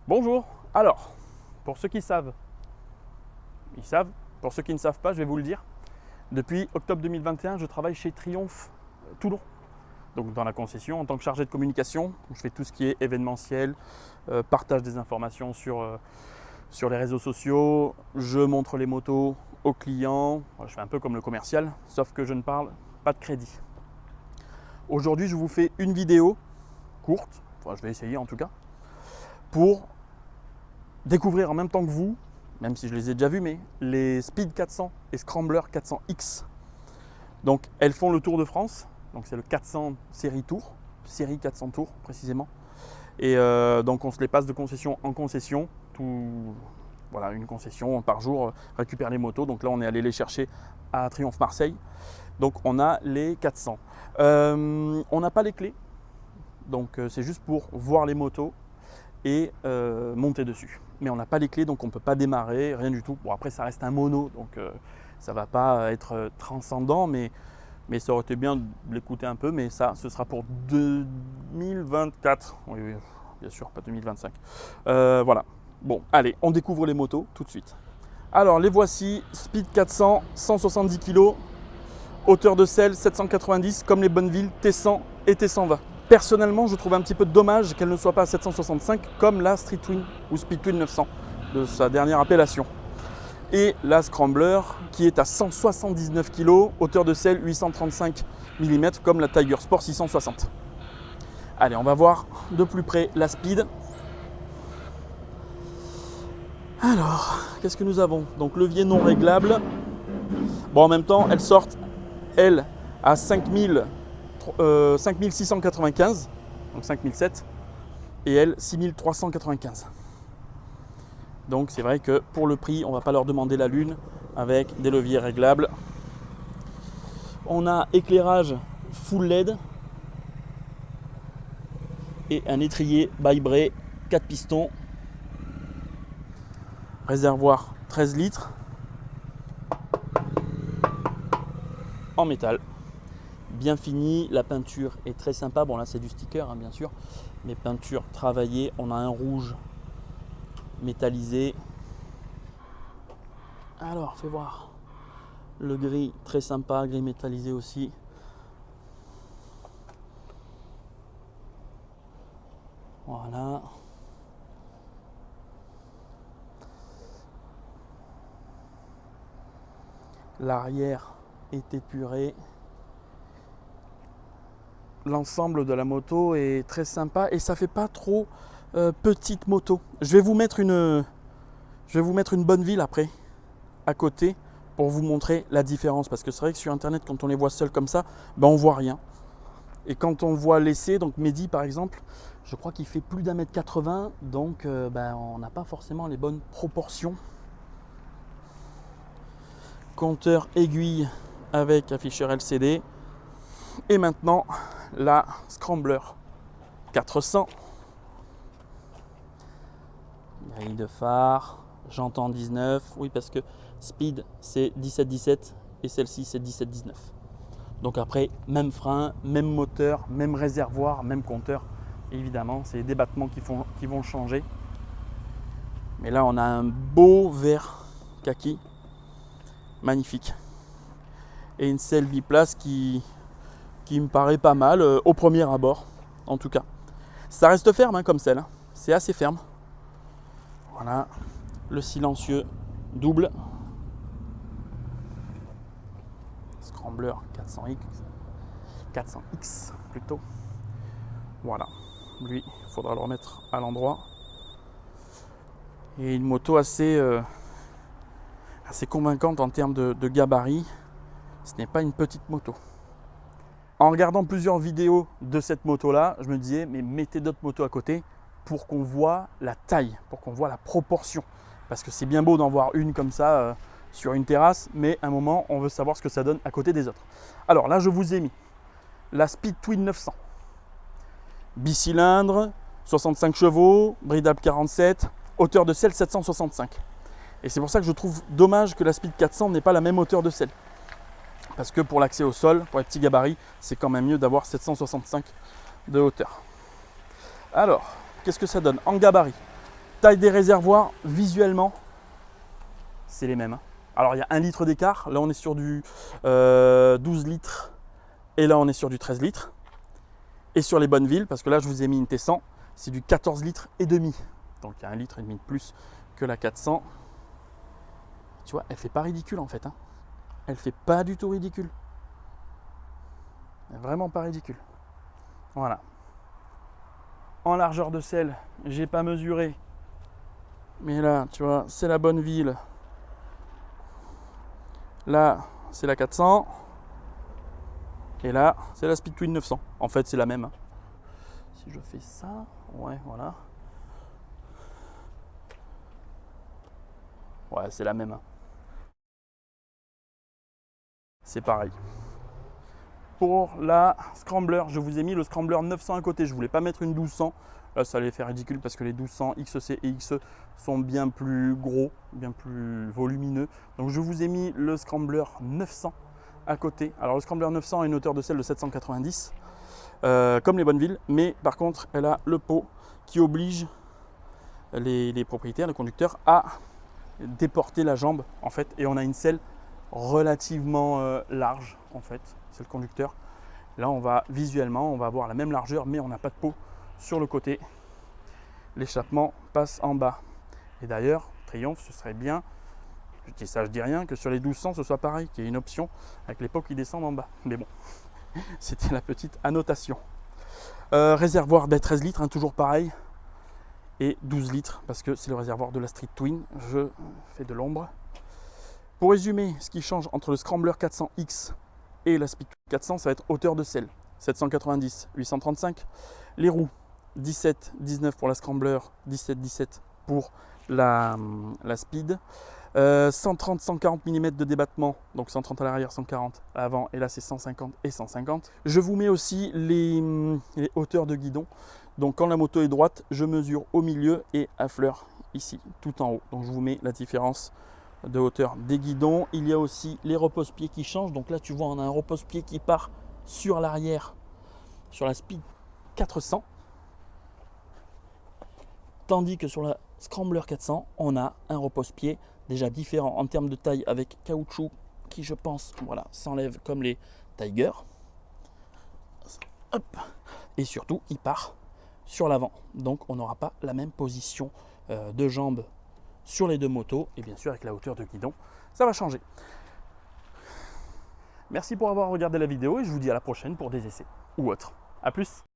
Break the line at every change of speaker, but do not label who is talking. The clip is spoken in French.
Bonjour. Alors, pour ceux qui savent, ils savent. Pour ceux qui ne savent pas, je vais vous le dire. Depuis octobre 2021, je travaille chez Triomphe Toulon. Donc dans la concession en tant que chargé de communication. Je fais tout ce qui est événementiel, partage des informations sur les réseaux sociaux. Je montre les motos aux clients. Je fais un peu comme le commercial, sauf que je ne parle pas de crédit. Aujourd'hui, je vous fais une vidéo courte, enfin, je vais essayer en tout cas, pour découvrir en même temps que vous, même si je les ai déjà vus, mais les Speed 400 et Scrambler 400X. Donc elles font le Tour de France, donc c'est le 400 série Tour, série 400 Tours précisément. Et donc on se les passe de concession en concession, voilà, une concession par jour récupère les motos. Donc là on est allé les chercher à Triomphe Marseille. Donc on a les 400. On n'a pas les clés, donc c'est juste pour voir les motos et monter dessus. Mais on n'a pas les clés, donc on ne peut pas démarrer, rien du tout. Bon, après ça reste un mono, donc ça ne va pas être transcendant, mais ça aurait été bien de l'écouter un peu. Mais ça, ce sera pour 2024. Oui, bien sûr, pas 2025. Voilà. Bon, allez, on découvre les motos tout de suite. Alors, les voici. Speed 400, 170 kg, hauteur de selle 790, comme les Bonneville T100 et T120. Personnellement, je trouve un petit peu dommage qu'elle ne soit pas à 765 comme la Street Twin ou Speed Twin 900 de sa dernière appellation. Et la Scrambler qui est à 179 kg, hauteur de selle 835 mm comme la Tiger Sport 660. Allez, on va voir de plus près la Speed. Alors, qu'est-ce que nous avons? Donc levier non réglable. Bon, en même temps, elles sortent, elles, à 5695, donc 5007, et elle 6395. Donc c'est vrai que pour le prix, on ne va pas leur demander la lune avec des leviers réglables. On a éclairage full LED et un étrier By-Bray 4 pistons. Réservoir 13 litres en métal. Bien fini, la peinture est très sympa. Bon là c'est du sticker hein, bien sûr, mais peinture travaillée. On a un rouge métallisé. Alors fais voir. Le gris très sympa, gris métallisé aussi. Voilà. L'arrière est épuré. L'ensemble de la moto est très sympa et ça fait pas trop petite moto. Je vais vous mettre une Bonneville après à côté pour vous montrer la différence, parce que c'est vrai que sur internet quand on les voit seuls comme ça, ben on voit rien. Et quand on voit l'essai, donc Mehdi par exemple, je crois qu'il fait plus d'1m80, donc ben, on n'a pas forcément les bonnes proportions. Compteur aiguille avec afficheur LCD. Et maintenant la Scrambler 400. Grille de phare, j'entends 19, oui parce que Speed c'est 17-17 et celle-ci c'est 17-19. Donc après, même frein, même moteur, même réservoir, même compteur. Évidemment, c'est les débattements qui vont changer. Mais là, on a un beau vert kaki, magnifique. Et une selle biplace qui me paraît pas mal au premier abord, en tout cas. Ça reste ferme hein, comme selle, hein. C'est assez ferme. Voilà, le silencieux double. Scrambler 400X plutôt. Voilà, lui, il faudra le remettre à l'endroit. Et une moto assez convaincante en termes de gabarit. Ce n'est pas une petite moto. En regardant plusieurs vidéos de cette moto-là, je me disais, mais mettez d'autres motos à côté pour qu'on voit la taille, pour qu'on voit la proportion. Parce que c'est bien beau d'en voir une comme ça sur une terrasse, mais à un moment, on veut savoir ce que ça donne à côté des autres. Alors là, je vous ai mis la Speed Twin 900. Bicylindre, 65 chevaux, bridable 47, hauteur de selle 765. Et c'est pour ça que je trouve dommage que la Speed 400 n'ait pas la même hauteur de selle. Parce que pour l'accès au sol, pour les petits gabarits, c'est quand même mieux d'avoir 765 de hauteur. Alors, qu'est-ce que ça donne en gabarit? Taille des réservoirs, visuellement, c'est les mêmes. Alors il y a 1 litre d'écart, là on est sur du 12 litres et là on est sur du 13 litres. Et sur les bonnes villes, parce que là je vous ai mis une T100, c'est du 14 litres et demi. Donc il y a 1,5 litre de plus que la 400. Tu vois, elle fait pas ridicule en fait. Hein. Elle fait pas du tout ridicule. Vraiment pas ridicule. Voilà. En largeur de selle, j'ai pas mesuré. Mais là, tu vois, c'est la bonne ville. Là, c'est la 400. Et là, c'est la Speed Twin 900. En fait, c'est la même. Hein. Si je fais ça, ouais, voilà. Ouais, c'est la même. Hein. C'est pareil. Pour la Scrambler, je vous ai mis le Scrambler 900 à côté. Je voulais pas mettre une 1200. Là, ça allait faire ridicule parce que les 1200 XC et XE sont bien plus gros, bien plus volumineux. Donc, je vous ai mis le Scrambler 900 à côté. Alors, le Scrambler 900 a une hauteur de selle de 790, comme les Bonnevilles. Mais par contre, elle a le pot qui oblige les propriétaires, les conducteurs, à déporter la jambe, en fait. Et on a une selle relativement large, en fait. C'est le conducteur. Là, visuellement, on va avoir la même largeur, mais on n'a pas de pot sur le côté. L'échappement passe en bas. Et d'ailleurs, Triumph, ce serait bien, je dis ça, je dis rien, que sur les 1200, ce soit pareil, qu'il y ait une option avec les pots qui descendent en bas. Mais bon, c'était la petite annotation. Réservoir des 13 litres, hein, toujours pareil. Et 12 litres, parce que c'est le réservoir de la Street Twin. Je fais de l'ombre. Pour résumer, ce qui change entre le Scrambler 400X et la Speed 400, ça va être hauteur de selle. 790, 835. Les roues, 17, 19 pour la Scrambler, 17, 17 pour la Speed. 130, 140 mm de débattement, donc 130 à l'arrière, 140 à l'avant, et là c'est 150 et 150. Je vous mets aussi les hauteurs de guidon. Donc quand la moto est droite, je mesure au milieu et à fleur ici, tout en haut. Donc je vous mets la différence de hauteur des guidons. Il y a aussi les repose-pieds qui changent. Donc là tu vois, on a un repose-pied qui part sur l'arrière sur la Speed 400, tandis que sur la Scrambler 400 on a un repose-pied déjà différent en termes de taille, avec caoutchouc qui, je pense, voilà, s'enlève comme les Tiger. Hop. Et surtout il part sur l'avant, donc on n'aura pas la même position de jambes sur les deux motos, et bien sûr avec la hauteur de guidon ça va changer. Merci pour avoir regardé la vidéo et je vous dis à la prochaine pour des essais ou autres. A plus.